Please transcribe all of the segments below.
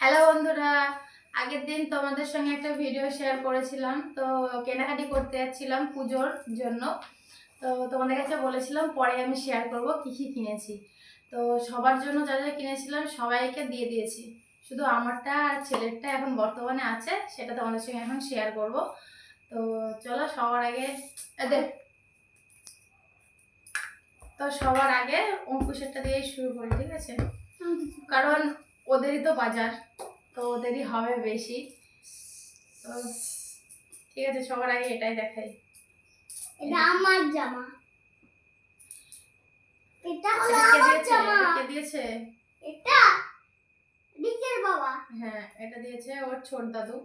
Hello বন্ধুরা, আগের দিন তোমাদের সঙ্গে একটা ভিডিও শেয়ার করেছিলাম। তো কেনাকাটি করতে যাচ্ছিলাম পুজোর জন্য। তো তোমাদের কাছে বলেছিলাম পরে আমি শেয়ার করব কী কী কিনেছি। তো সবার জন্য যা যা কিনেছিলাম সবাইকে দিয়ে দিয়েছি, শুধু আমারটা আর ছেলেরটা এখন বর্তমানে আছে, সেটা তোমাদের সঙ্গে এখন শেয়ার করব। তো চলো সবার আগে সবার আগে অঙ্কুশেরটা দিয়েই শুরু করি, ঠিক আছে? কারণ ওদেরই তো বাজার, তো ওদেরই হবে বেশি। তো ঠিক আছে, সবার আগে এটাই দেখাই। এটা আমার জামা। এটা হলো আমার জামা। কে দিয়েছে? এটা দিকের বাবা। হ্যাঁ, এটা দিয়েছে ওর ছোট দাদু।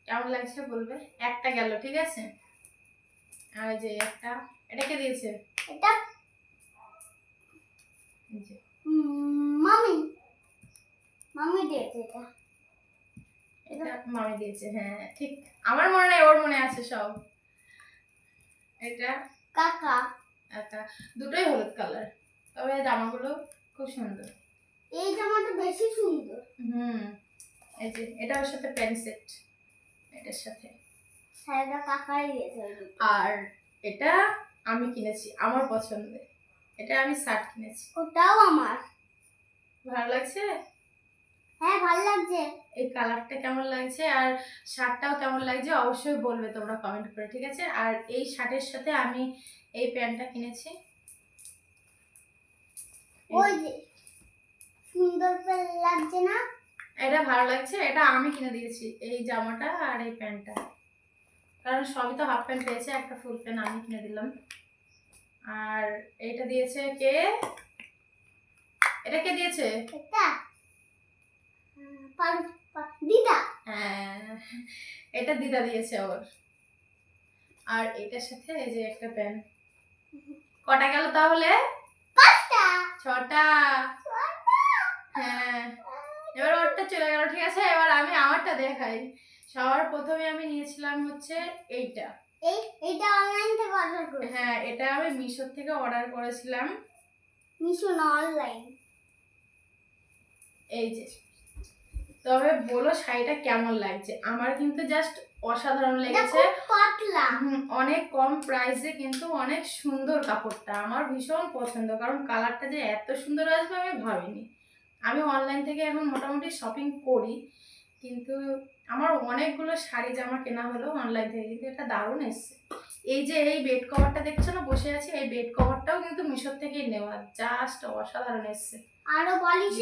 কেমন লাগছে বলবে। একটা গেল, ঠিক আছে। আর এই যে একটা, এটা কে দিয়েছে? এটা মামি মামি দিয়েছে। এটা এটা মামি দিয়েছে, হ্যাঁ ঠিক। আমার মনে নেই, ওর মনে আছে সব। এটা কাকা। একটা, দুটোই হলুদ কালার, তবে জামাগুলো খুব সুন্দর। এই জামাটা বেশি সুন্দর। এই যে এটা ওর সাথে প্যান্ট সেট, এটার সাথে। শাড়িটা কাকাই দিয়েছে। আর এটা আমি কিনেছি, আমার পছন্দের। এটা আমি শার্ট কিনেছি। ওটাও আমার। ভালো লাগছে? হ্যাঁ ভালো লাগছে। এই কালারটা কেমন লাগছে আর শার্টটাও কেমন লাগছে অবশ্যই বলবে তোমরা কমেন্ট করে, ঠিক আছে? আর এই শার্টের সাথে আমি এই প্যান্টটা কিনেছি। ওই যে সুন্দর লাগছে না? এটা ভালো লাগছে, এটা আমি কিনে দিয়েছি, এই জামাটা আর এই প্যান্টটা। কারণ সবই তো হাফ প্যান্ট পেয়েছে, একটা ফুল প্যান্ট আমি কিনে দিলাম। আর এটা দিয়েছে কে? এটা কে দিয়েছে? এটা দিদা। হ্যাঁ, এটা দিদা দিয়েছে ওর। আর এটার সাথে এই যে একটা প্যান্ট। কটা গেল তাহলে? 5টা 6টা। হ্যাঁ, এবার ওরটা চলে গেল, ঠিক আছে। এবার আমি আমারটা দেখাই। সবার প্রথমে আমি নিয়েছিলাম হচ্ছে এইটা। এইটা অনলাইন থেকে অর্ডার করেছি। হ্যাঁ, এটা আমি মিশো থেকে অর্ডার করেছিলাম। মিশো না, অনলাইন। এই যে, তবে বলো শাড়িটা কেমন লাগছে? আমার কিন্তু জাস্ট অসাধারণ লেগেছে। পাতলা, অনেক কম প্রাইসে, কিন্তু অনেক সুন্দর কাপড়টা। আমার ভীষণ পছন্দ, কারণ কালারটা যে এত সুন্দর আসবে আমি ভাবিনি। আমি অনলাইন থেকে এখন মোটামুটি শপিং করি, কিন্তু আমার অনেকগুলো শাড়ি জামা কেনা হলো অনলাইন থেকে, কিন্তু এটা দারুণ এসছে। এই যে এই বেড কভারটা দেখছো না, বসে আছি, এই বেড কভারটাও কিন্তু মিশোর থেকেই নেওয়া, জাস্ট অসাধারণ এসছে। আরো বালিশ